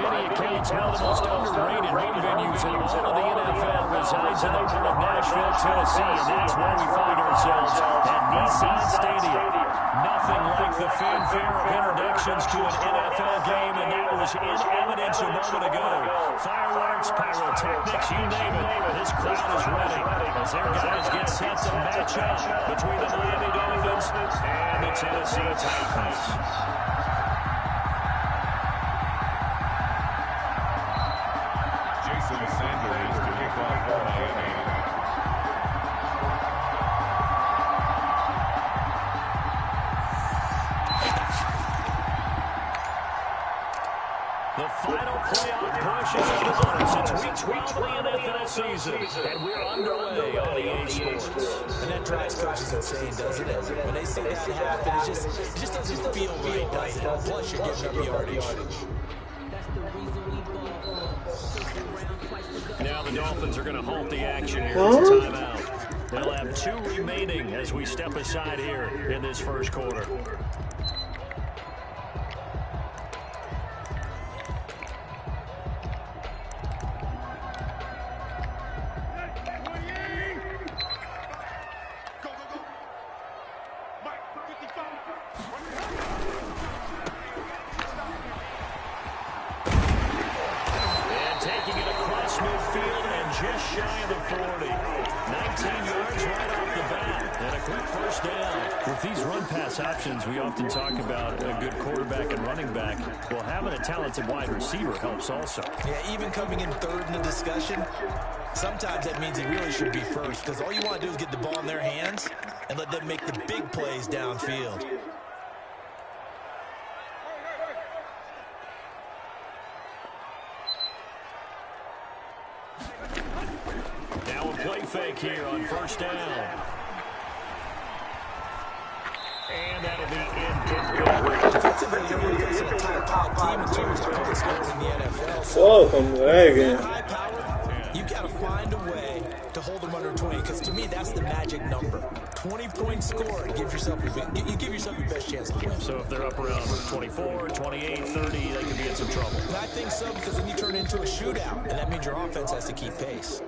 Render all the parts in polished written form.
many accounts, one of the most underrated home venues in all of the NFL resides in the heart of Nashville, Tennessee, and that's where we find ourselves at Nissan Stadium. Nothing like the fanfare of introductions to an NFL game, and that was in evidence a moment ago. Fireworks, pyrotechnics, you name it, this crowd is ready as their guys get set to match up between the Miami Dolphins and the Tennessee Titans. The final playoff push is upon us. It's week 12 of the NFL season, and we're underway on EA Sports. And that drives coaches insane, doesn't it? When they see that happen, it just doesn't feel right, does it? Plus, you're giving up yardage. Now the Dolphins are going to halt the action here. It's a timeout. They'll have 2 remaining as we step aside here in this first quarter. Just shy of the 40. 19 yards right off the bat. And a quick first down. With these run-pass options, we often talk about a good quarterback and running back. Well, having a talented wide receiver helps also. Yeah, even coming in third in the discussion, sometimes that means he really should be first, because all you want to do is get the ball in their hands and let them make the big plays downfield. Now a play fake here on first down. And that'll be incomplete. Defensively, you're facing a top team in terms of points scored in the NFL. Oh, come back again. High power, you got to find a way to hold them under 20, because to me, that's the magic number. 20 points scored, you give yourself your best chance to win. So if they're up around 24, 28, 30, they could be in some trouble. And I think so, because then you turn it into a shootout, and that means your offense has to keep pace.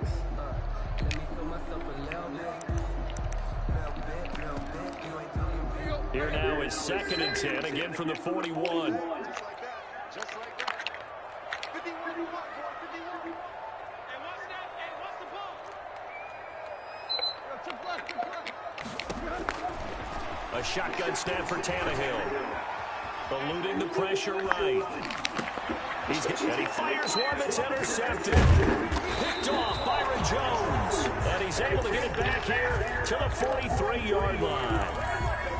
Here now is 2nd and 10, again from the 41. A shotgun snap for Tannehill. Eluding the pressure right. And he fires one that's intercepted. Picked off Byron Jones. And he's able to get it back here to the 43-yard line.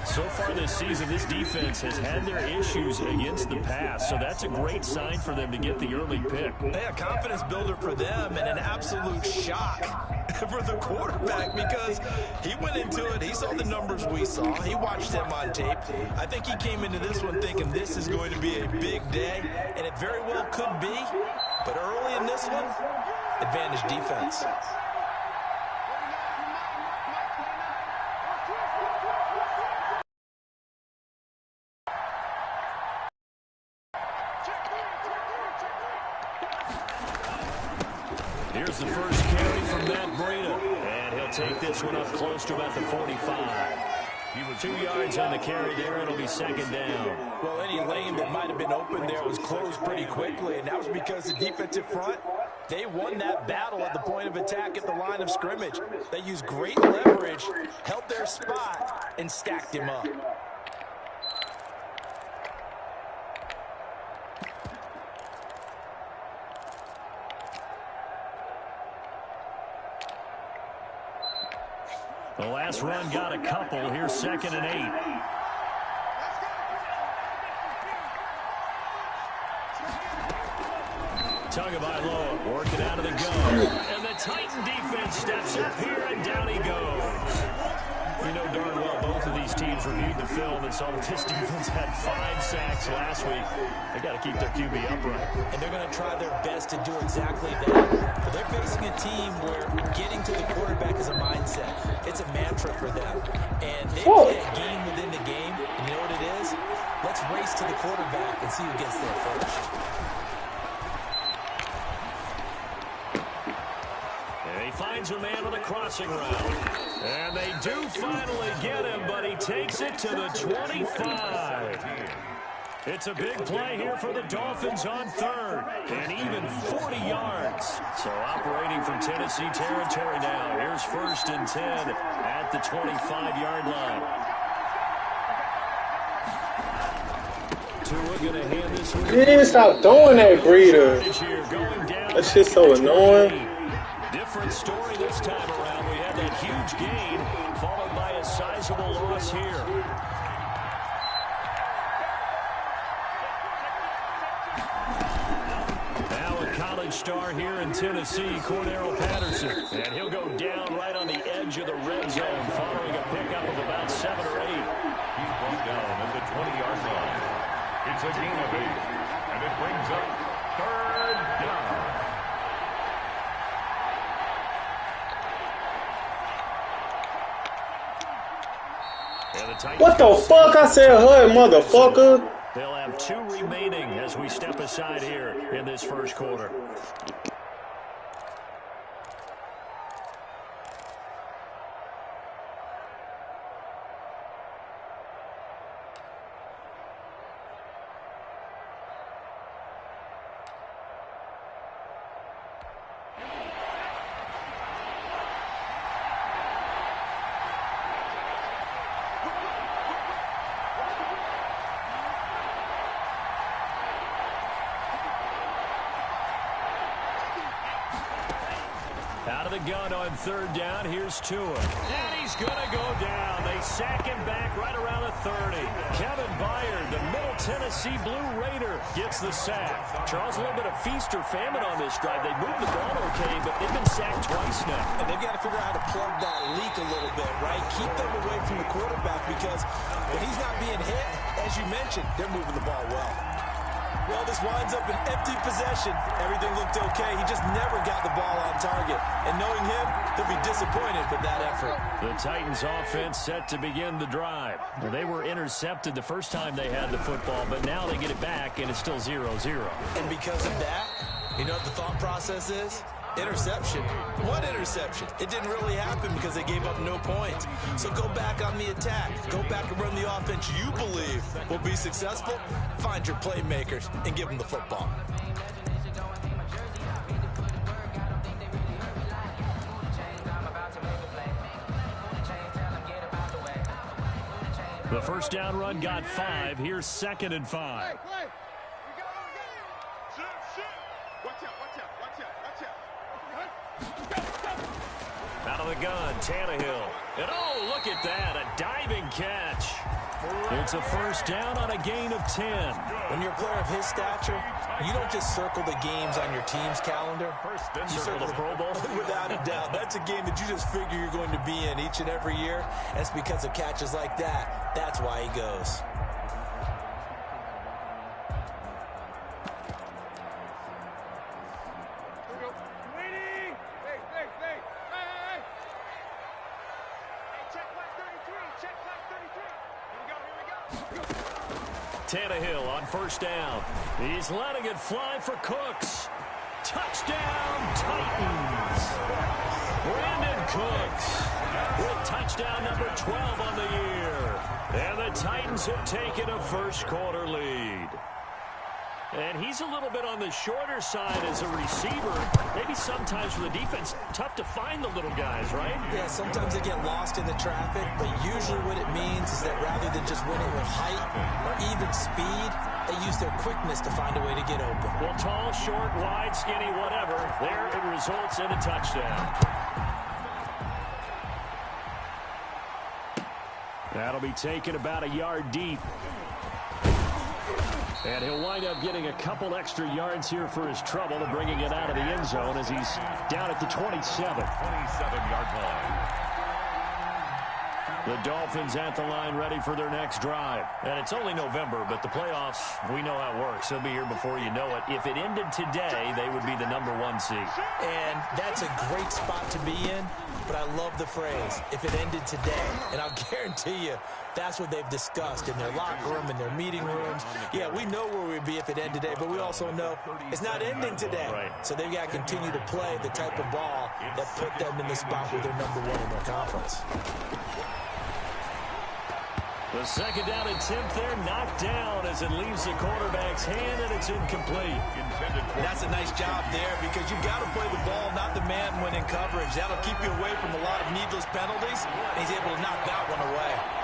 So far this season, this defense has had their issues against the pass, so that's a great sign for them to get the early pick. Yeah, confidence builder for them, and an absolute shock for the quarterback, because he went into it, he saw the numbers we saw, he watched them on tape. I think he came into this one thinking this is going to be a big day, and it very well could be, but early in this one, advantage defense. Here's the first carry from Matt Breida, and he'll take this one up close to about the 45. 2 yards on the carry there. It'll be 2nd down. Well, any lane that might have been open there was closed pretty quickly, and that was because the defensive front, they won that battle at the point of attack at the line of scrimmage. They used great leverage, held their spot, and stacked him up. The last run got a couple. Here's 2nd and 8. Tagovailoa working out of the gun. And the Titan defense steps up here, and down he goes. You know darn well both of these teams reviewed the film and saw that this defense had 5 sacks last week. They got to keep their QB upright. And they're going to try their best to do exactly that. But they're facing a team where getting to the quarterback is a mindset. It's a mantra for them. And they play a game within the game. And you know what it is? Let's race to the quarterback and see who gets there first. finds a man on the crossing route. And they do finally get him, but he takes it to the 25. It's a big play here for the Dolphins on third, and even 40 yards. So operating from Tennessee territory now. Here's 1st and 10 at the 25-yard line. Tua gonna hand this one. Yeah, stop throwing that breeder. That shit's so annoying. Different story this time around. We had that huge gain, followed by a sizable loss here. Star here in Tennessee, Cordero Patterson. And he'll go down right on the edge of the red zone following a pickup of about 7 or 8. He's brought down at the 20-yard line. It's a gain of 8, and it brings up 3rd down. What the fuck? I said hood, motherfucker. They'll have 2 remaining as we step aside here in this first quarter. Out of the gun on 3rd down. Here's Tua. And he's going to go down. They sack him back right around the 30. Kevin Byard, the Middle Tennessee Blue Raider, gets the sack. Charles, a little bit of feast or famine on this drive. They moved the ball okay, but they've been sacked twice now. And they've got to figure out how to plug that leak a little bit, right? Keep them away from the quarterback because when he's not being hit, as you mentioned, they're moving the ball well. Well, this winds up an empty possession. Everything looked okay. He just never got the ball on target. And knowing him, he'll be disappointed with that effort. The Titans offense set to begin the drive. Well, they were intercepted the first time they had the football, but now they get it back, and it's still 0-0. And because of that, you know what the thought process is? Interception. What interception? It didn't really happen because they gave up no points. So go back on the attack. Go back and run the offense you believe will be successful. Find your playmakers and give them the football. The first down run got 5. Here's 2nd and 5. Out of the gun, Tannehill. And oh, look at that, a diving catch. It's a first down on a gain of 10. When you're a player of his stature, you don't just circle the games on your team's calendar. You circle the Pro Bowl? Without a doubt. That's a game that you just figure you're going to be in each and every year. And it's because of catches like that. That's why he goes. Tannehill on first down. He's letting it fly for Cooks. Touchdown, Titans. Brandon Cooks with touchdown number 12 on the year. And the Titans have taken a first quarter lead. And he's a little bit on the shorter side as a receiver. Maybe sometimes for the defense, tough to find the little guys, right? Yeah, sometimes they get lost in the traffic, but usually what it means is that rather than just winning with height or even speed, they use their quickness to find a way to get open. Well, tall, short, wide, skinny, whatever, there it results in a touchdown. That'll be taken about a yard deep. And he'll wind up getting a couple extra yards here for his trouble and bringing it out of the end zone as he's down at the 27. 27-yard line. The Dolphins at the line ready for their next drive. And it's only November, but the playoffs, we know how it works. They'll be here before you know it. If it ended today, they would be the #1 seed. And that's a great spot to be in, but I love the phrase, if it ended today. And I'll guarantee you, that's what they've discussed in their locker room, in their meeting rooms. Yeah, we know where we'd be if it ended today, but we also know it's not ending today. Right. So they've got to continue to play the type of ball that put them in the spot where they're #1 in their conference. The second down attempt there knocked down as it leaves the quarterback's hand, and it's incomplete. That's a nice job there because you've got to play the ball, not the man when in coverage. That'll keep you away from a lot of needless penalties. And he's able to knock that one away.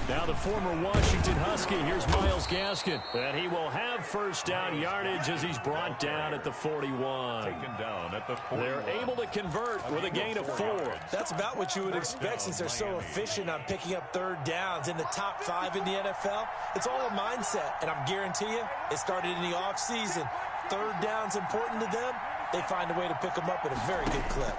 Now the former Washington Husky, here's Myles Gaskin. And he will have first down yardage as he's brought down at the 41. Taken down at the 41. They're able to convert with a gain of 4. That's about what you would expect since they're so efficient on picking up third downs in the top 5 in the NFL. It's all a mindset, and I'm guarantee you, it started in the offseason. Third down's important to them. They find a way to pick them up at a very good clip.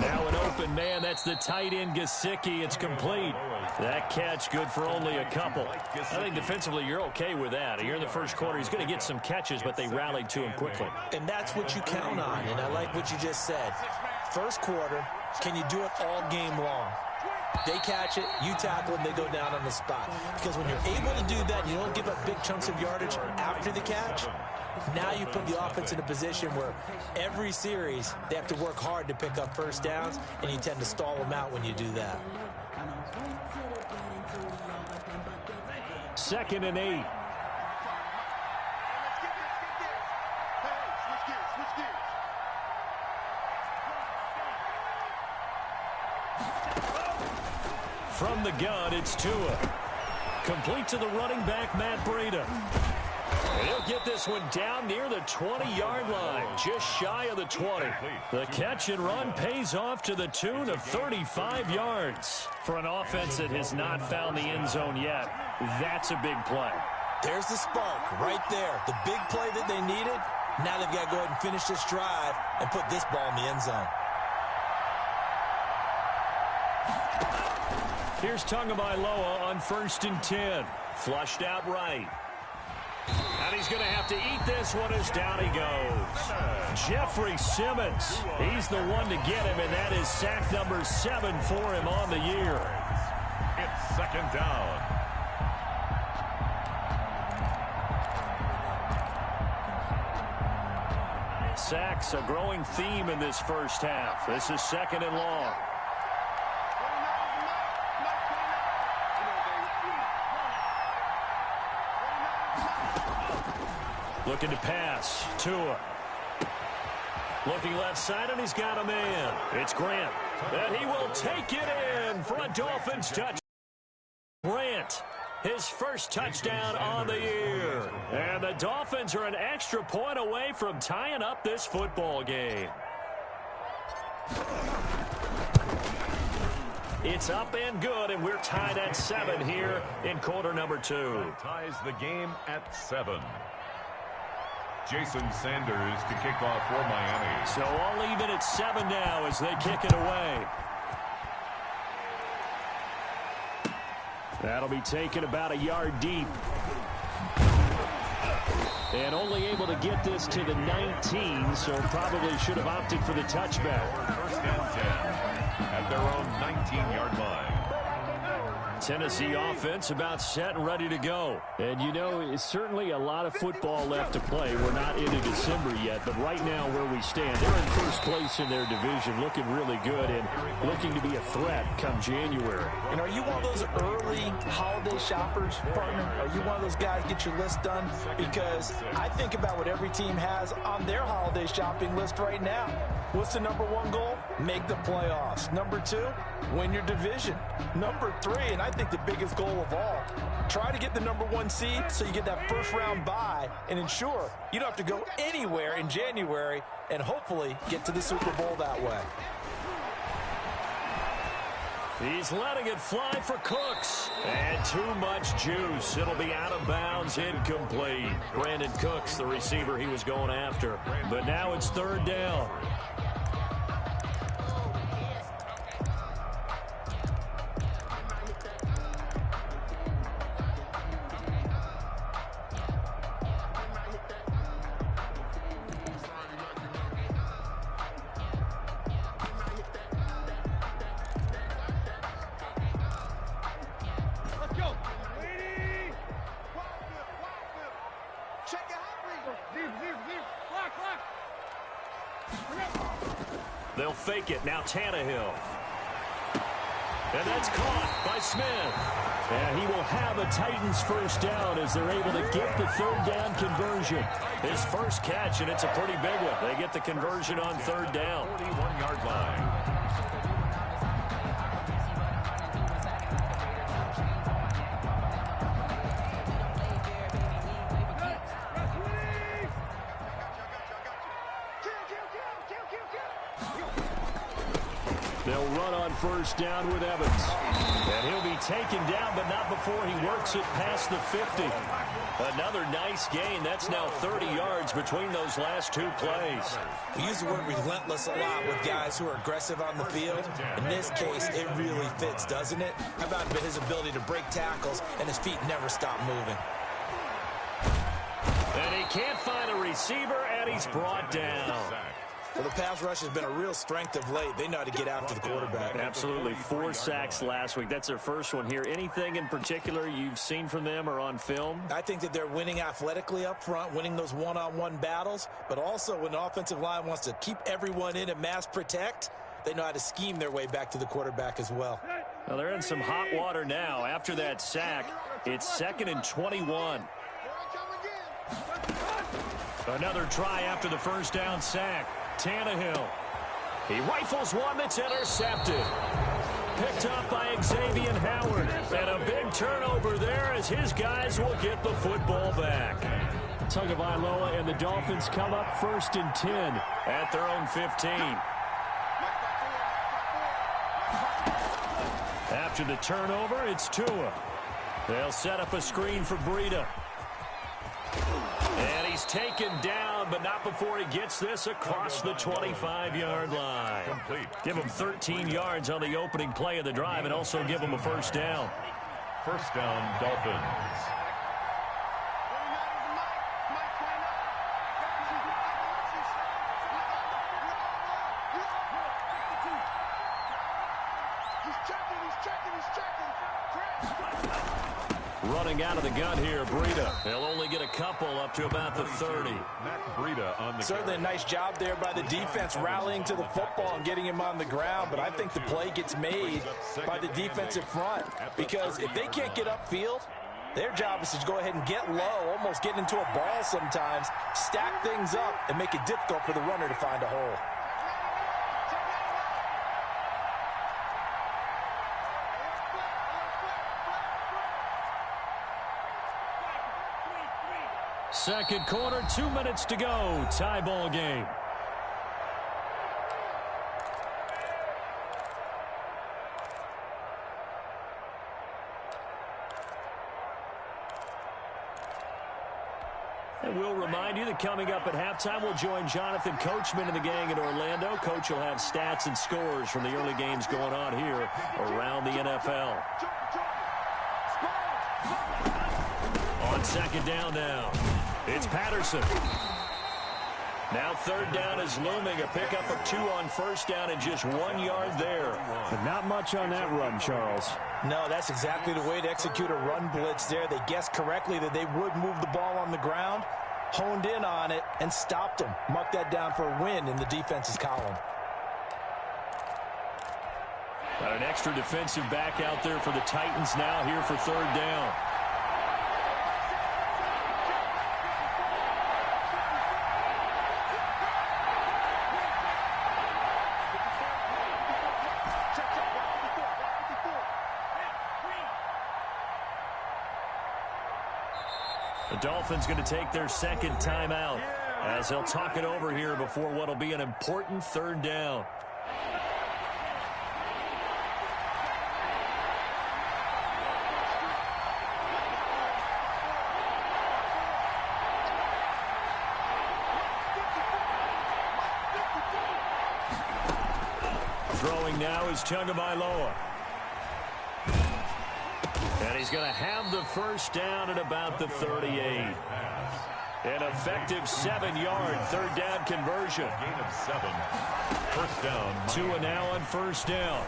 Now an open man. That's the tight end, Gesicki. It's complete. That catch good for only a couple. I think defensively you're okay with that. Here in the first quarter, he's going to get some catches, but they rallied to him quickly. And that's what you count on, and I like what you just said. First quarter, can you do it all game long? They catch it, you tackle them, they go down on the spot. Because when you're able to do that, you don't give up big chunks of yardage after the catch. Now you put the offense in a position where every series they have to work hard to pick up first downs, and you tend to stall them out when you do that. 2nd and 8. From the gun, it's Tua. Complete to the running back, Matt Breida. He'll get this one down near the 20-yard line, just shy of the 20. The catch and run pays off to the tune of 35 yards. For an offense that has not found the end zone yet, that's a big play. There's the spark right there. The big play that they needed. Now they've got to go ahead and finish this drive and put this ball in the end zone. Here's Tagovailoa on 1st and 10. Flushed out right. And he's going to have to eat this one as down he goes. Jeffrey Simmons, he's the one to get him, and that is sack number 7 for him on the year. It's 2nd down. Sacks, a growing theme in this first half. This is 2nd and long. Looking to pass. Tua. Looking left side, and he's got a man. It's Grant. And he will take it in for a Dolphins touchdown. Grant, his first touchdown on the year. And the Dolphins are an extra point away from tying up this football game. It's up and good, and we're tied at 7 here in quarter number 2. Ties the game at 7. Jason Sanders to kick off for Miami. So all even at 7 now as they kick it away. That'll be taken about a yard deep. And only able to get this to the 19, so probably should have opted for the touchback. 1st and 10 at their own 19-yard line. Tennessee offense about set and ready to go. And, you know, it's certainly a lot of football left to play. We're not into December yet, but right now where we stand, they're in first place in their division, looking really good and looking to be a threat come January. And are you one of those early holiday shoppers, partner? Are you one of those guys get your list done? Because I think about what every team has on their holiday shopping list right now. What's the number one goal? Make the playoffs. Number 2, win your division. Number 3, and I think the biggest goal of all, try to get the number 1 seed so you get that first round bye and ensure you don't have to go anywhere in January and hopefully get to the Super Bowl that way. He's letting it fly for Cooks. And too much juice. It'll be out of bounds, incomplete. Brandon Cooks, the receiver he was going after. But now it's 3rd down. They'll fake it. Now Tannehill. And that's caught by Smith. And he will have a Titans first down as they're able to get the 3rd down conversion. His first catch, and it's a pretty big one. They get the conversion on 3rd down. 41-yard line. They'll run on first down with Evans. And he'll be taken down, but not before he works it past the 50. Another nice gain. That's now 30 yards between those last 2 plays. We use the word relentless a lot with guys who are aggressive on the field. In this case, it really fits, doesn't it? How about his ability to break tackles and his feet never stop moving? And he can't find a receiver, and he's brought down. Well, the pass rush has been a real strength of late. They know how to get after the quarterback. Absolutely. 4 sacks last week. That's their first one here. Anything in particular you've seen from them or on film? I think that they're winning athletically up front, winning those one-on-one battles, but also when the offensive line wants to keep everyone in and mass protect, they know how to scheme their way back to the quarterback as well. Well, they're in some hot water now. After that sack, it's 2nd and 21. Another try after the first down sack. Tannehill. He rifles one that's intercepted. Picked up by Xavier Howard. And a big turnover there as his guys will get the football back. Tagovailoa and the Dolphins come up 1st and 10 at their own 15. After the turnover, it's Tua. They'll set up a screen for Breida. And he's taken down, but not before he gets this across the 25-yard line. Complete. Give him 13 yards on the opening play of the drive and also give him a first down. First down, Dolphins. Running out of the gun here, Breida. He'll only get a couple up to about the 30. Matt Breida on the Certainly a nice job there by the defense rallying to the football and getting him on the ground, but I think the play gets made by the defensive front because if they can't get upfield, their job is to go ahead and get low, almost get into a ball sometimes, stack things up, and make it difficult for the runner to find a hole. Second quarter, 2 minutes to go. Tie ball game. And we'll remind you that coming up at halftime, we'll join Jonathan Coachman and the gang in Orlando. Coach will have stats and scores from the early games going on here around the NFL. On second down now. It's Patterson. Now 3rd down is looming. A pickup of 2 on first down and just 1 yard there. But not much on that run, Charles. No, that's exactly the way to execute a run blitz there. They guessed correctly that they would move the ball on the ground, honed in on it, and stopped them. Mark that down for a win in the defense's column. Got an extra defensive back out there for the Titans now here for 3rd down. The Dolphins going to take their second timeout as they'll talk it over here before what will be an important third down. Throwing now is Tagovailoa. And he's going to have the first down at about the 38. An effective 7-yard third down conversion. Gain of 7. First down. Tua now on first down.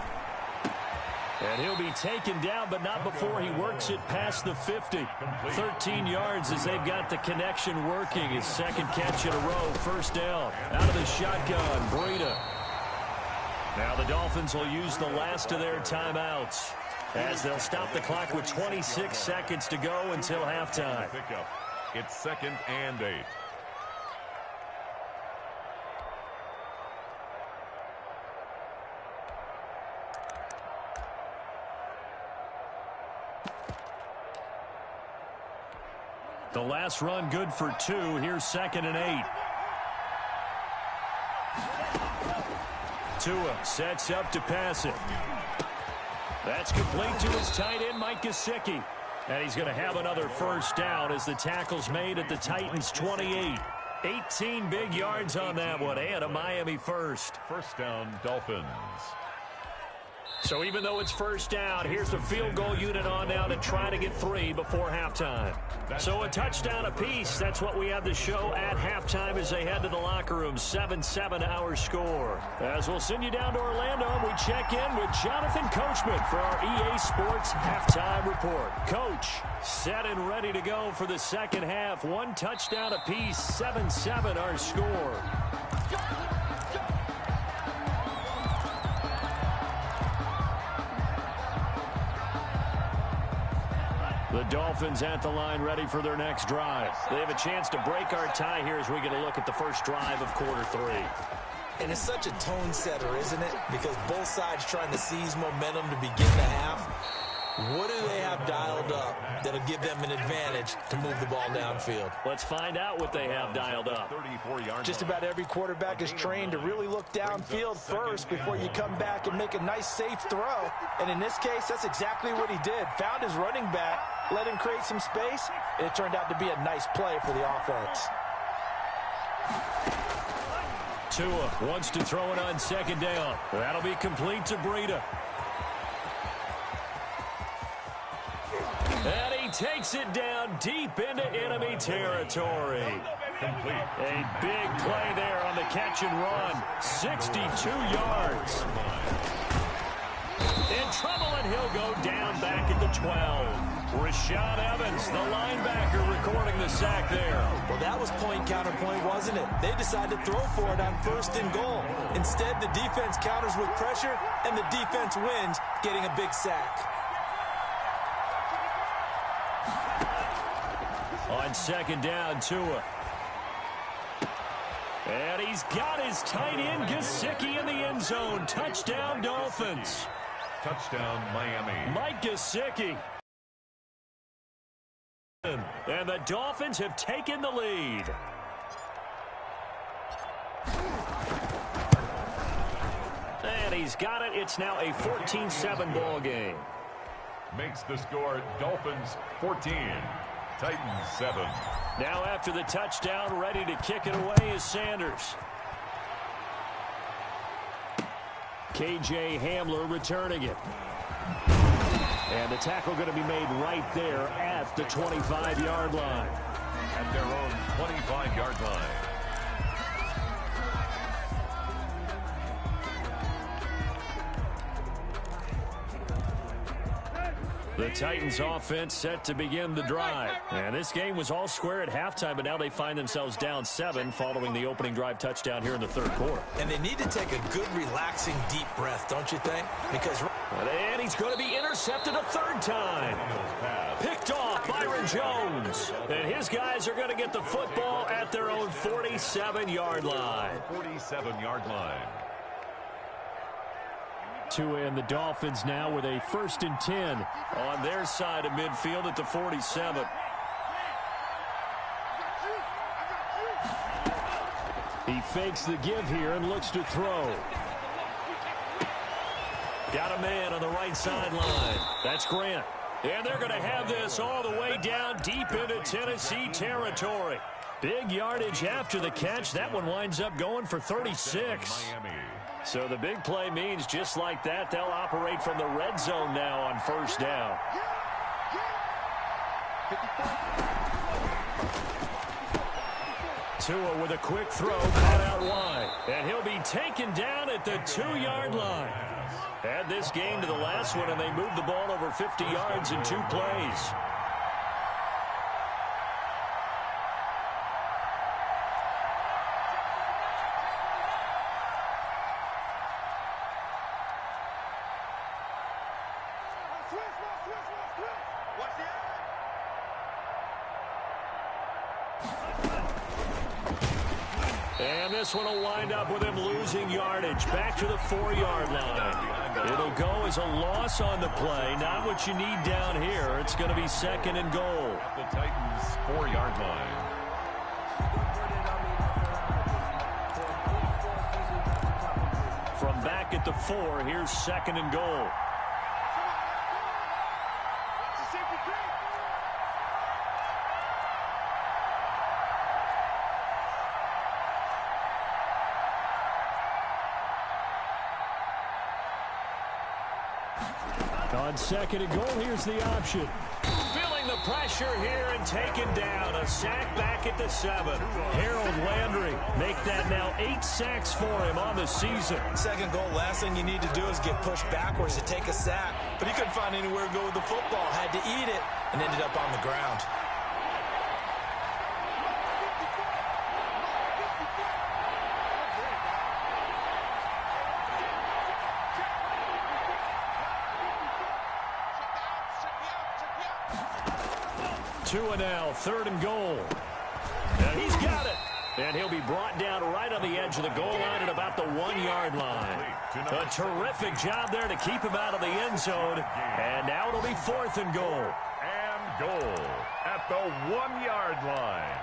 And he'll be taken down, but not before he works it past the 50. 13 yards as they've got the connection working. His second catch in a row. First down. Out of the shotgun, Breida. Now the Dolphins will use the last of their timeouts as they'll stop the clock with 26 seconds to go until halftime. It's 2nd and 8. The last run good for 2. Here's 2nd and 8. Tua sets up to pass it. That's complete to his tight end, Mike Gesicki. And he's going to have another first down as the tackle's made at the Titans' 28. 18 big yards on that one, and a Miami first. First down, Dolphins. So even though it's first down, here's the field goal unit on now to try to get 3 before halftime. So a touchdown apiece. That's what we have to show at halftime as they head to the locker room. 7-7 our score. As we'll send you down to Orlando, we check in with Jonathan Coachman for our EA Sports Halftime Report. Coach, set and ready to go for the second half. 1 touchdown apiece. 7-7 our score. The Dolphins at the line ready for their next drive. They have a chance to break our tie here as we get a look at the first drive of quarter 3. And it's such a tone setter, isn't it? Because both sides trying to seize momentum to begin the half. What do they have dialed up that'll give them an advantage to move the ball downfield? Let's find out what they have dialed up. Just about every quarterback is trained to really look downfield first before you come back and make a nice, safe throw. And in this case, that's exactly what he did. Found his running back, let him create some space, and it turned out to be a nice play for the offense. Tua wants to throw it on second down. That'll be complete to Breida. And he takes it down deep into enemy territory. Complete. A big play there on the catch and run. 62 yards. In trouble, and he'll go down back at the 12. Rashad Evans, the linebacker, recording the sack there. Well, that was point counterpoint, wasn't it? They decided to throw for it on 1st and goal. Instead, the defense counters with pressure, and the defense wins, getting a big sack. On second down, Tua. And he's got his tight end, Gesicki, in the end zone. Touchdown, Dolphins. Touchdown, Miami. Mike Gesicki. And the Dolphins have taken the lead. And he's got it. It's now a 14-7 ball game. Makes the score Dolphins 14. Titans 7. Now after the touchdown, ready to kick it away is Sanders. KJ Hamler returning it. And the tackle going to be made right there at the 25-yard line. At their own 25-yard line. The Titans offense set to begin the drive. And this game was all square at halftime, but now they find themselves down 7 following the opening drive touchdown here in the third quarter. And they need to take a good, relaxing, deep breath, don't you think? Because... And he's going to be intercepted a third time. Picked off Byron Jones. And his guys are going to get the football at their own 47-yard line. 47-yard line. Tua and the Dolphins now with a 1st and 10 on their side of midfield at the 47. He fakes the give here and looks to throw. Got a man on the right sideline. That's Grant. And they're going to have this all the way down deep into Tennessee territory. Big yardage after the catch. That one winds up going for 36. So the big play means just like that, they'll operate from the red zone now on first down. Tua with a quick throw, caught out wide. And he'll be taken down at the 2-yard line. Add this game to the last one, and they moved the ball over 50 yards in 2 plays. And this one will wind up with him losing yardage back to the 4-yard line. It'll go as a loss on the play. Not what you need down here. It's going to be 2nd and goal. The Titans' 4-yard line. From back at the 4, here's 2nd and goal. On 2nd and goal, here's the option. Feeling the pressure here and taken down. A sack back at the 7. Harold Landry make that now 8 sacks for him on the season. 2nd goal, last thing you need to do is get pushed backwards to take a sack. But he couldn't find anywhere to go with the football. Had to eat it and ended up on the ground. Tua now, 3rd and goal. And he's got it. And he'll be brought down right on the edge of the goal line at about the 1-yard line. A terrific job there to keep him out of the end zone. And now it'll be 4th and goal. And goal at the 1-yard line.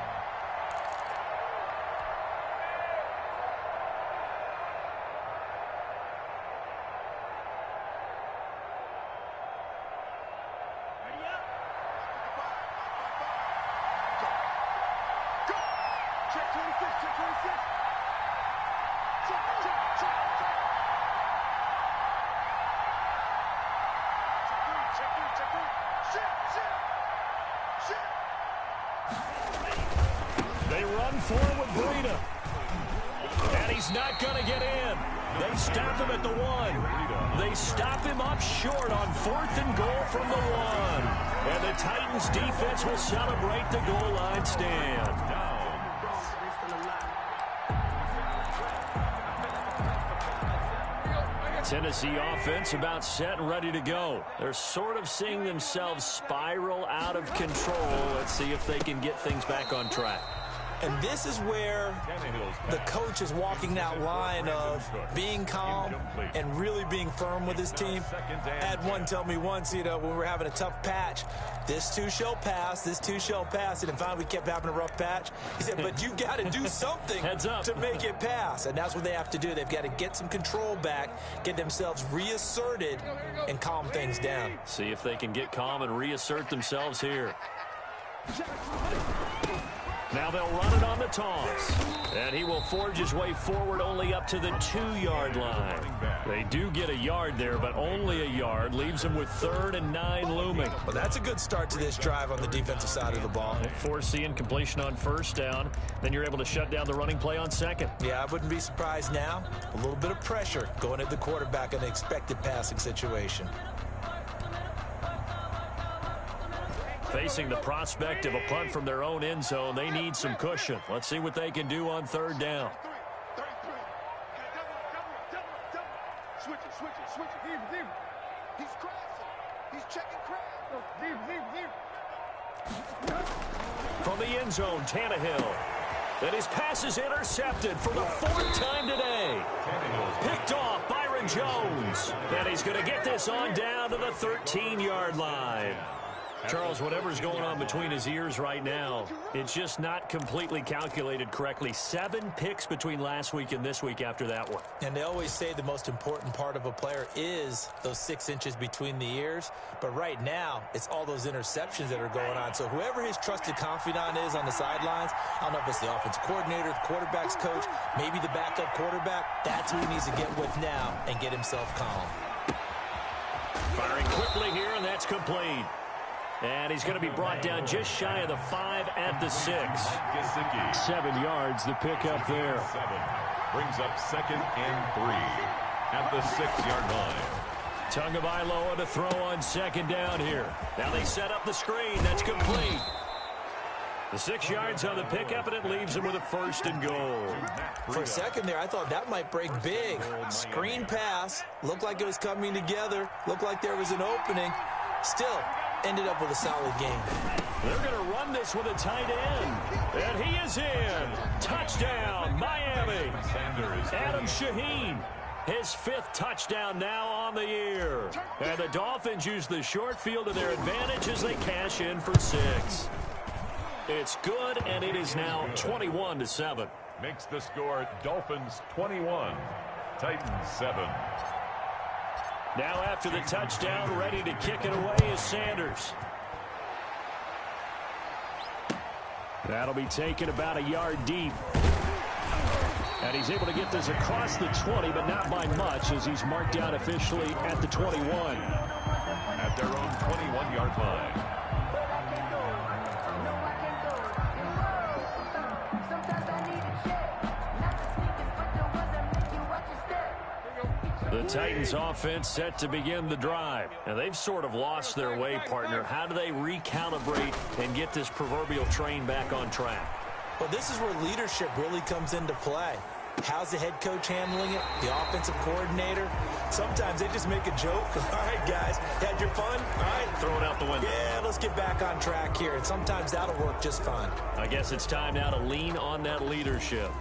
They run forward with Breida. And he's not going to get in. They stop him at the 1. They stop him up short on 4th and goal from the 1. And the Titans defense will celebrate the goal line stand. Tennessee offense about set and ready to go. They're sort of seeing themselves spiral out of control. Let's see if they can get things back on track. And this is where the coach is walking that line of being calm and really being firm with his team. I had one tell me once, when we were having a tough patch, this too shall pass, this too shall pass. And finally we kept having a rough patch. He said, but you've got to do something to make it pass. And that's what they have to do. They've got to get some control back, get themselves reasserted, and calm things down. See if they can get calm and reassert themselves here. Now they'll run it on the toss. And he will forge his way forward only up to the 2-yard line. They do get a yard there, but only a yard. Leaves him with 3rd and 9 looming. Well, that's a good start to this drive on the defensive side of the ball. Force the incompletion on 1st down. Then you're able to shut down the running play on 2nd. Yeah, I wouldn't be surprised now. A little bit of pressure going at the quarterback in an expected passing situation. Facing the prospect of a punt from their own end zone, they need some cushion. Let's see what they can do on 3rd down. Switch it. He's crossing. He's checking From the end zone, Tannehill. And his pass is intercepted for the 4th time today. Picked off Byron Jones. And he's going to get this on down to the 13-yard line. Charles, whatever's going on between his ears right now, it's just not completely calculated correctly. 7 picks between last week and this week after that one. And they always say the most important part of a player is those 6 inches between the ears. But right now, it's all those interceptions that are going on. So whoever his trusted confidant is on the sidelines, I don't know if it's the offense coordinator, the quarterback's coach, maybe the backup quarterback, that's who he needs to get with now and get himself calm. Firing quickly here, and that's complete. And he's going to be brought down just shy of the 5 at the 6. 7 yards, the pickup there. 7 brings up 2nd and 3 at the 6-yard line. Tagovailoa to throw on 2nd down here. Now they set up the screen. That's complete. The 6 yards on the pickup, and it leaves him with a 1st and goal. For a second there, I thought that might break big. Screen pass. Looked like it was coming together. Looked like there was an opening. Still, ended up with a solid game. They're going to run this with a tight end. And he is in. Touchdown, Miami. Adam Shaheen, his 5th touchdown now on the year. And the Dolphins use the short field to their advantage as they cash in for 6. It's good, and it is now 21-7. Makes the score Dolphins 21, Titans 7. Now after the touchdown, ready to kick it away is Sanders. That'll be taken about a yard deep. And he's able to get this across the 20, but not by much, as he's marked down officially at the 21. At their own 21-yard line. The Titans offense set to begin the drive. And they've sort of lost their way, partner. How do they recalibrate and get this proverbial train back on track? Well, this is where leadership really comes into play. How's the head coach handling it? The offensive coordinator? Sometimes they just make a joke. All right, guys, had your fun? All right. Throw it out the window. Yeah, let's get back on track here. And sometimes that'll work just fine. I guess it's time now to lean on that leadership.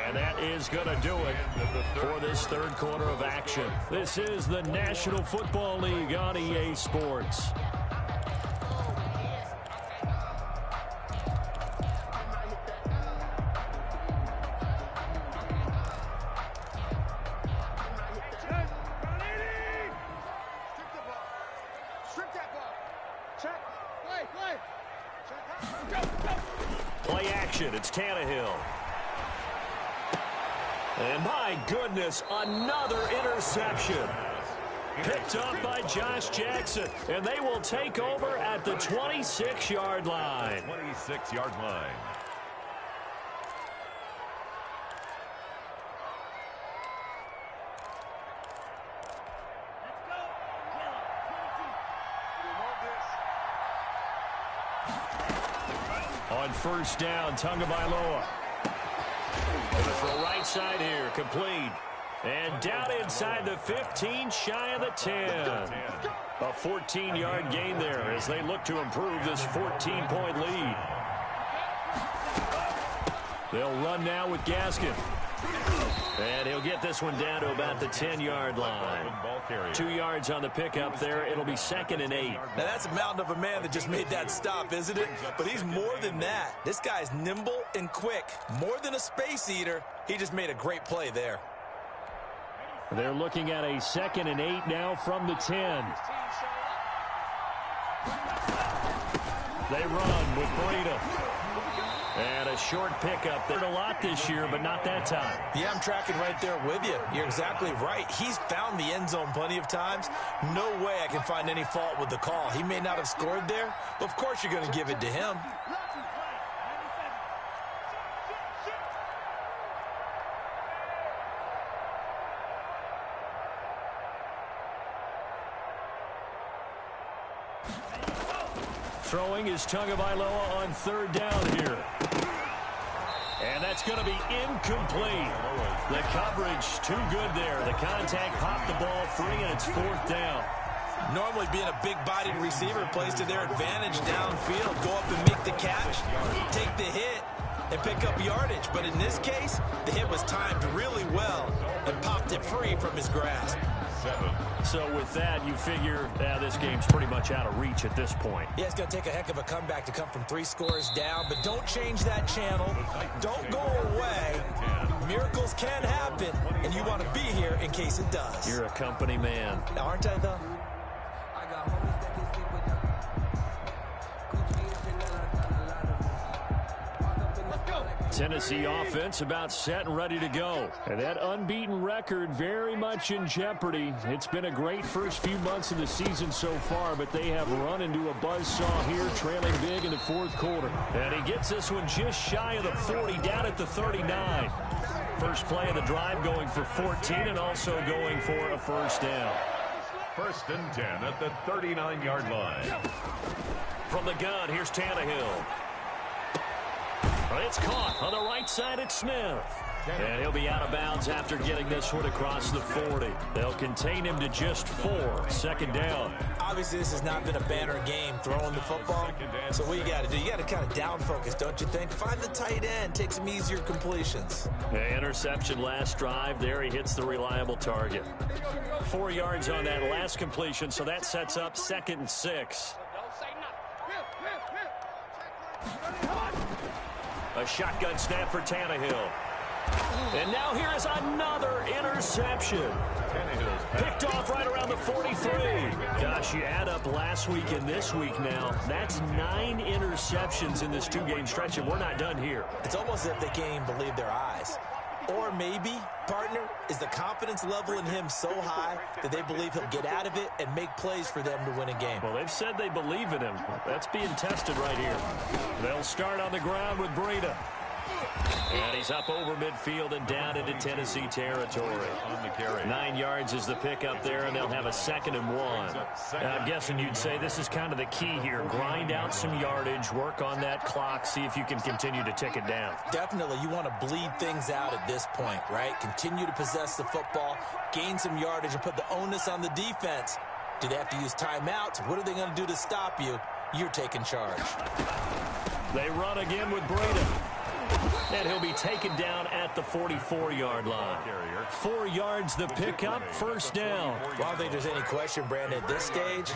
And that is going to do it for this 3rd quarter of action. This is the National Football League on EA Sports. Play action. It's Tannehill. And my goodness, another interception. Picked up by Josh Jackson. And they will take over at the 26-yard line. 26-yard line. On 1st down, Tagovailoa. For right side here, complete. And down inside the 15, shy of the 10. A 14-yard gain there as they look to improve this 14-point lead. They'll run now with Gaskin. And he'll get this one down to about the 10-yard line. 2 yards on the pickup there. It'll be 2nd and 8. Now, that's a mountain of a man that just made that stop, isn't it? But he's more than that. This guy's nimble and quick. More than a space eater. He just made a great play there. They're looking at a 2nd and 8 now from the 10. They run with Breida. And a short pickup. They're a lot this year, but not that time. Yeah, I'm tracking right there with you. You're exactly right. He's found the end zone plenty of times. No way I can find any fault with the call. He may not have scored there, but of course you're going to give it to him. Throwing is Tagovailoa on 3rd down here. And that's going to be incomplete. The coverage too good there. The contact popped the ball free, and it's 4th down. Normally being a big-bodied receiver plays to their advantage downfield. Go up and make the catch, take the hit, and pick up yardage. But in this case, the hit was timed really well and popped it free from his grasp. 7. So with that, you figure this game's pretty much out of reach at this point. Yeah, it's going to take a heck of a comeback to come from 3 scores down, but don't change that channel. Don't go away. Miracles can happen, and you want to be here in case it does. You're a company man. Aren't I, though? Tennessee offense about set and ready to go. And that unbeaten record very much in jeopardy. It's been a great first few months of the season so far, but they have run into a buzzsaw here, trailing big in the fourth quarter. And he gets this one just shy of the 40, down at the 39. First play of the drive going for 14 and also going for a first down. 1st and 10 at the 39-yard line. From the gun, here's Tannehill. It's caught on the right side at Smith. And he'll be out of bounds after getting this one across the 40. They'll contain him to just 4. 2nd down. Obviously, this has not been a banner game throwing the football. So what you got to do, you got to kind of down focus, don't you think? Find the tight end, take some easier completions. The interception last drive. There he hits the reliable target. 4 yards on that last completion, so that sets up 2nd and 6. A shotgun snap for Tannehill. And now here is another interception. Picked off right around the 43. Gosh, you add up last week and this week now. That's 9 interceptions in this 2-game stretch, and we're not done here. It's almost as if they can't even believe their eyes. Or maybe, partner, is the confidence level in him so high that they believe he'll get out of it and make plays for them to win a game. Well, they've said they believe in him. That's being tested right here. They'll start on the ground with Breida. And he's up over midfield and down into Tennessee territory. 9 yards is the pickup there, and they'll have a 2nd and 1. I'm guessing you'd say this is kind of the key here. Grind out some yardage, work on that clock, see if you can continue to tick it down. Definitely, you want to bleed things out at this point, right? Continue to possess the football, gain some yardage, and put the onus on the defense. Do they have to use timeouts? What are they going to do to stop you? You're taking charge. They run again with Breida. And he'll be taken down at the 44-yard line. 4 yards the pickup, 1st down. Well, I don't think there's any question, Brandon, at this stage,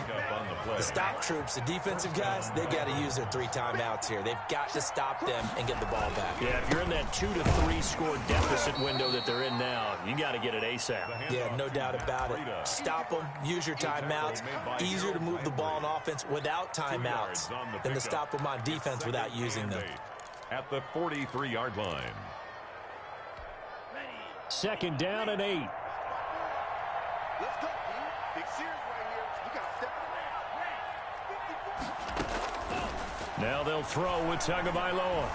the stop troops, the defensive guys, they've got to use their 3 timeouts here. They've got to stop them and get the ball back. Yeah, if you're in that 2 to 3 score deficit window that they're in now, you got to get it ASAP. Yeah, no doubt about it. Stop them, use your timeouts. Easier to move the ball on offense without timeouts than to stop them on defense without using them. At the 43-yard line. 2nd down and 8. Let's go, team. Big series right here. We got to step. Now they'll throw with Tagovailoa.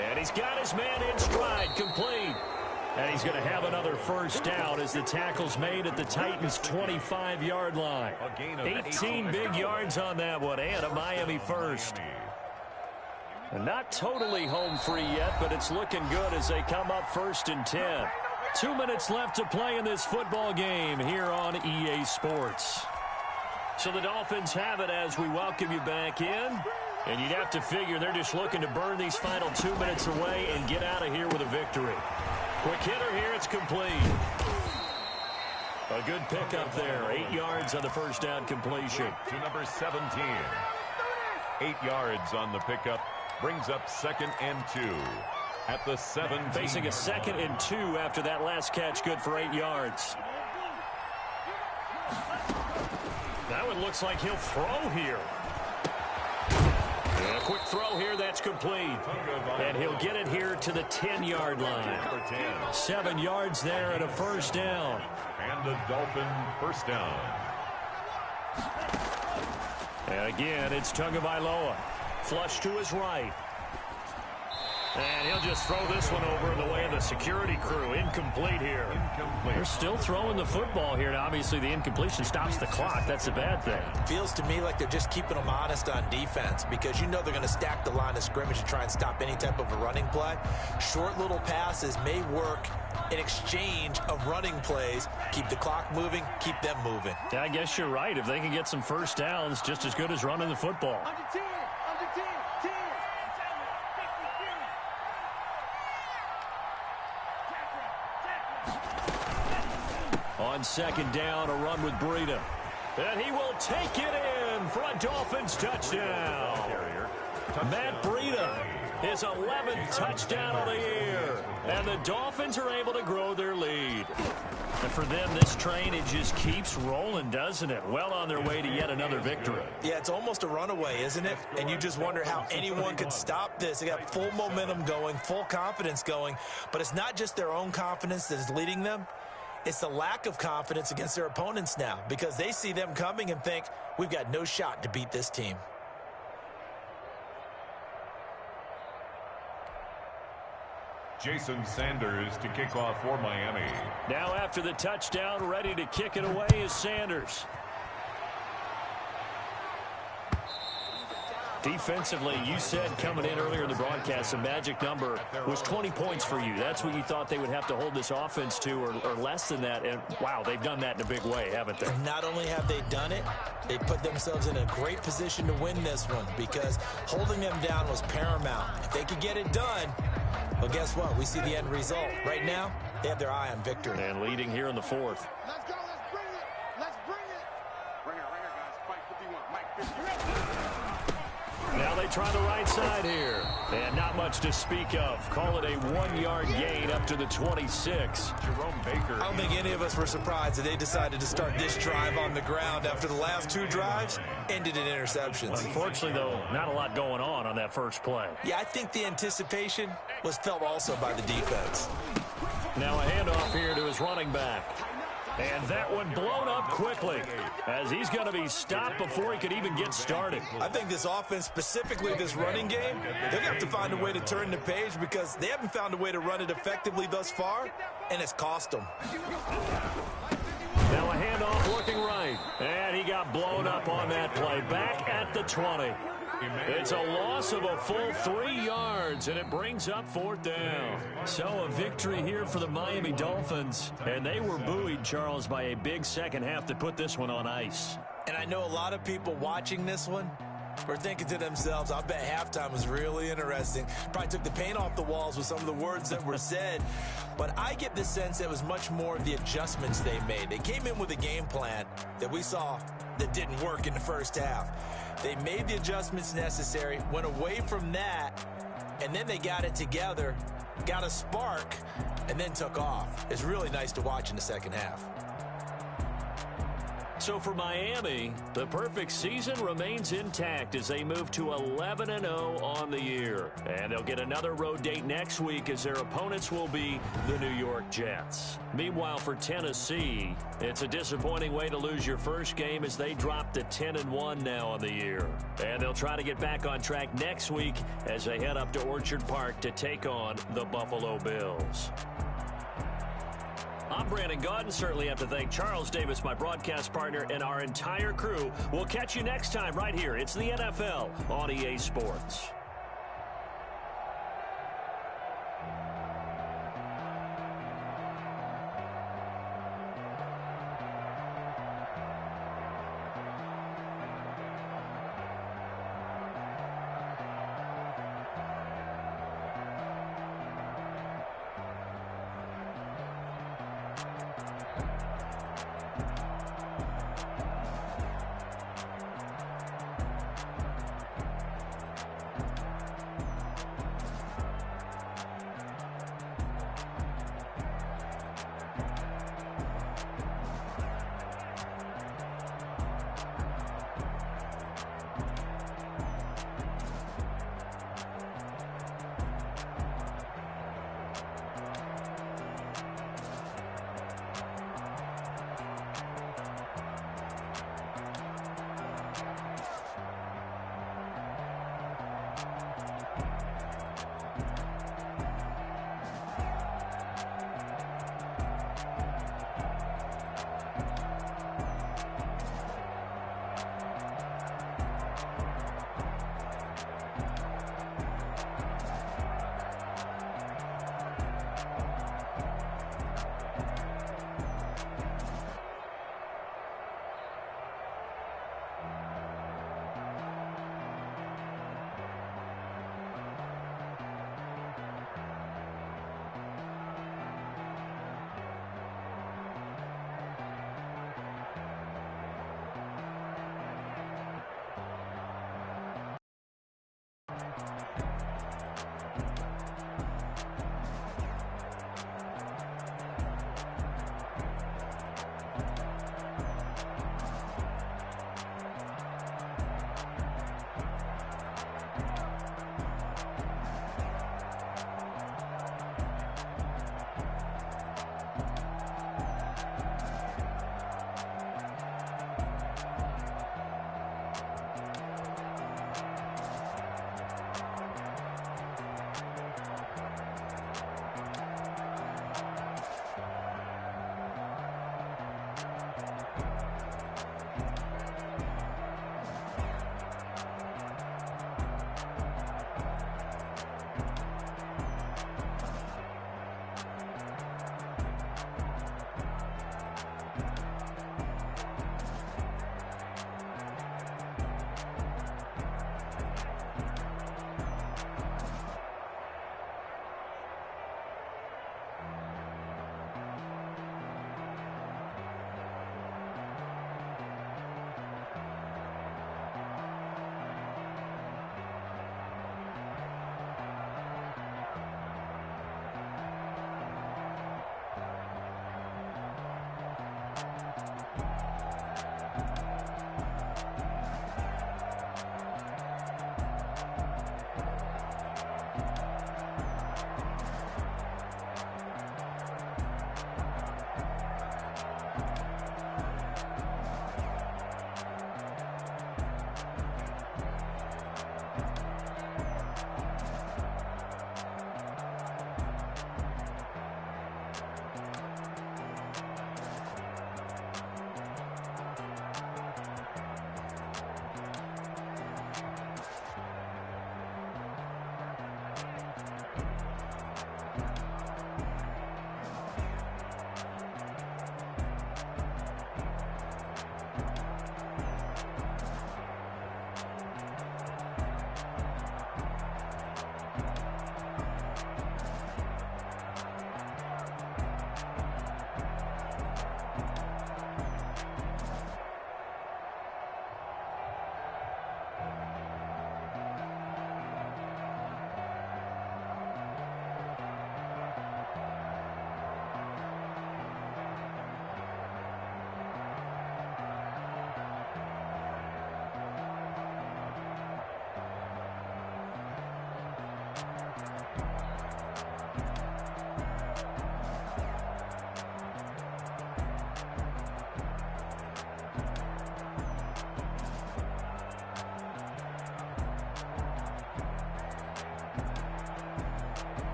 And he's got his man in stride, complete. And he's going to have another first down as the tackle's made at the Titans' 25-yard line. 18 big yards on that one, and a Miami first. And not totally home free yet, but it's looking good as they come up 1st and 10. 2 minutes left to play in this football game here on EA Sports. So the Dolphins have it as we welcome you back in. And you'd have to figure they're just looking to burn these final 2 minutes away and get out of here with a victory. Quick hitter here, it's complete. A good pickup there. 8 yards on the first down completion. To number 17. 8 yards on the pickup. Brings up 2nd and 2 at the 7. Facing a 2nd and 2 after that last catch, good for 8 yards. That one looks like he'll throw here. And a quick throw here, that's complete. And he'll get it here to the 10-yard line. 7 yards there and a first down. And a Dolphin first down. And again, it's Tagovailoa. Flush to his right. And he'll just throw this one over in the way of the security crew. Incomplete here. They're still throwing the football here. Now, obviously, the incompletion stops the clock. That's a bad thing. Feels to me like they're just keeping them honest on defense because you know they're going to stack the line of scrimmage and try and stop any type of a running play. Short little passes may work in exchange of running plays. Keep the clock moving, keep them moving. Yeah, I guess you're right. If they can get some first downs, just as good as running the football. On second down, a run with Breida. And he will take it in for a Dolphins touchdown. Matt Breida, his 11th touchdown of the year. And the Dolphins are able to grow their lead. And for them, this train, it just keeps rolling, doesn't it? Well on their way to yet another victory. Yeah, it's almost a runaway, isn't it? And you just wonder how anyone could stop this. They got full momentum going, full confidence going. But it's not just their own confidence that is leading them. It's the lack of confidence against their opponents now, because they see them coming and think, we've got no shot to beat this team. Jason Sanders to kick off for Miami. Now after the touchdown, ready to kick it away is Sanders. Defensively, you said coming in earlier in the broadcast, the magic number was 20 points for you. That's what you thought they would have to hold this offense to, or less than that. And, wow, they've done that in a big way, haven't they? Not only have they done it, they put themselves in a great position to win this one, because holding them down was paramount. If they could get it done, well, guess what? We see the end result. Right now, they have their eye on victory. And leading here in the fourth. Let's go. Let's bring it. Let's bring it. Bring it, guys. Mike 51. Mike 51. Now they try the right side here. And not much to speak of. Call it a 1-yard gain up to the 26. Jerome Baker. I don't think any of us were surprised that they decided to start this drive on the ground after the last two drives ended in interceptions. Unfortunately, though, not a lot going on that first play. Yeah, I think the anticipation was felt also by the defense. Now a handoff here to his running back. And that one blown up quickly, as he's going to be stopped before he could even get started. I think this offense, specifically this running game, they're going to have to find a way to turn the page, because they haven't found a way to run it effectively thus far, and it's cost them. Now a handoff looking right, and he got blown up on that play. Back at the 20. It's a loss of a full 3 yards, and it brings up fourth down. So a victory here for the Miami Dolphins, and they were buoyed, Charles, by a big second half to put this one on ice. And I know a lot of people watching this one were thinking to themselves, I bet halftime was really interesting. Probably took the paint off the walls with some of the words that were said. But I get the sense it was much more of the adjustments they made. They came in with a game plan that we saw that didn't work in the first half. They made the adjustments necessary, went away from that, and then they got it together, got a spark, and then took off. It's really nice to watch in the second half. So for Miami, the perfect season remains intact as they move to 11-0 on the year. And they'll get another road date next week, as their opponents will be the New York Jets. Meanwhile, for Tennessee, it's a disappointing way to lose your first game, as they drop to 10-1 now on the year. And they'll try to get back on track next week as they head up to Orchard Park to take on the Buffalo Bills. I'm Brandon Gaudin. Certainly have to thank Charles Davis, my broadcast partner, and our entire crew. We'll catch you next time right here. It's the NFL on EA Sports.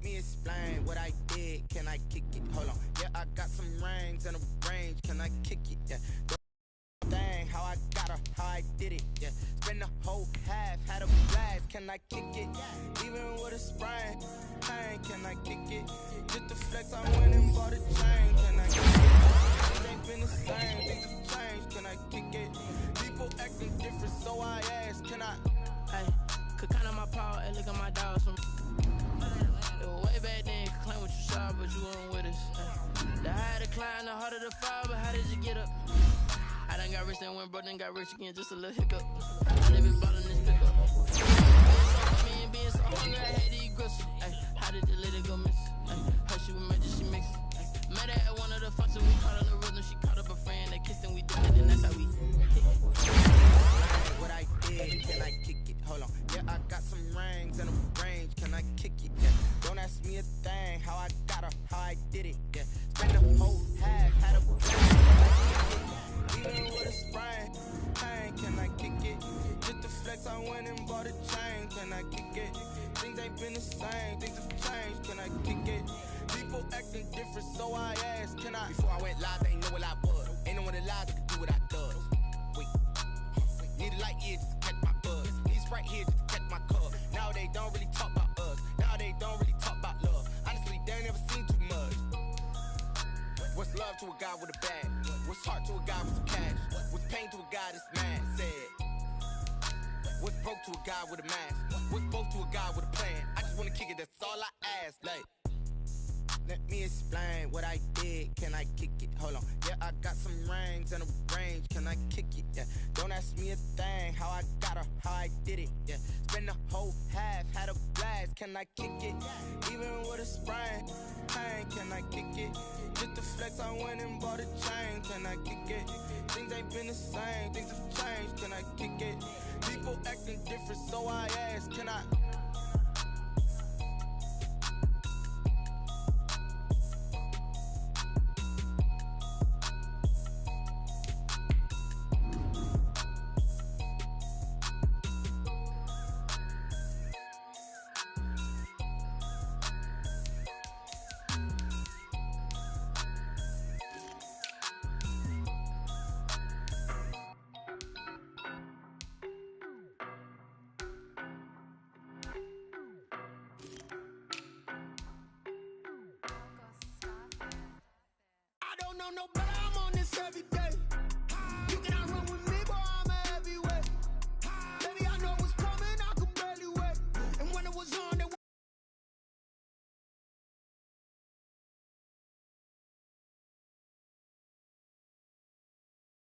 me explain what I did. Can I kick it? Hold on. Yeah, I got some rings and a range. Can I kick it? Yeah. Dang, how I got her, how I did it, yeah. Spend the whole half, had a blast. Can I kick it? Even with a sprain, pain, can I kick it? Just the flex, I went and bought a chain. Can I kick it? Things ain't been the same, things have changed. Can I kick it? People acting different, so I asked, can I? Hey, could count on my power and look at my dogs. It was way back then, could claim what you saw, but you weren't with us. The higher the climb, the harder the fall, but how did you get up? I done got rich and went broke, then got rich again, just a little hiccup. I live in ballin' this pickup. Being so hungry, I had to eat groceries. How did the lady go miss? Her she was magic, she mixed. Met her at one of the functions, we caught on the rhythm. She caught up a friend, they kissed and we did it, and that's how we hit. What I did, can I kick it? Hold on, yeah, I got some rings and a range, can I kick it? Yeah, don't ask me a thing, how I got her, how I did it. Yeah, spend the whole half, had a blast. Even with a sprain, pain, can I kick it? Just the flex, I went and bought a chain, can I kick it? Things ain't been the same, things have changed, can I kick it? People acting different, so I asked, can I? Before I went live, they ain't know what I was. Ain't no one alive that could do what I does. Wait, need a light here just to catch my buzz. Need right here just to catch my cup. Now they don't really talk about us. Now they don't really talk about love. Honestly, they ain't never seen too much. What's love to a guy with a bag? What's heart to a guy with some cash? What's pain to a guy that's mad? Said. What's broke to a guy with a mask? What's both to a guy with a plan? I just wanna kick it, that's all I ask. Like, let me explain what I did. Can I kick it? Hold on. Yeah, I got some rings and a range. Can I kick it? Yeah. Don't ask me a thing. How I got her, how I did it. Yeah. Spend the whole half, had a blast. Can I kick it? Even with a sprain, pain. Can I kick it? Just the flex, I went and bought a chain. Can I kick it? Things ain't been the same. Things have changed. Can I kick it? People acting different, so I asked, can I? No, nobody.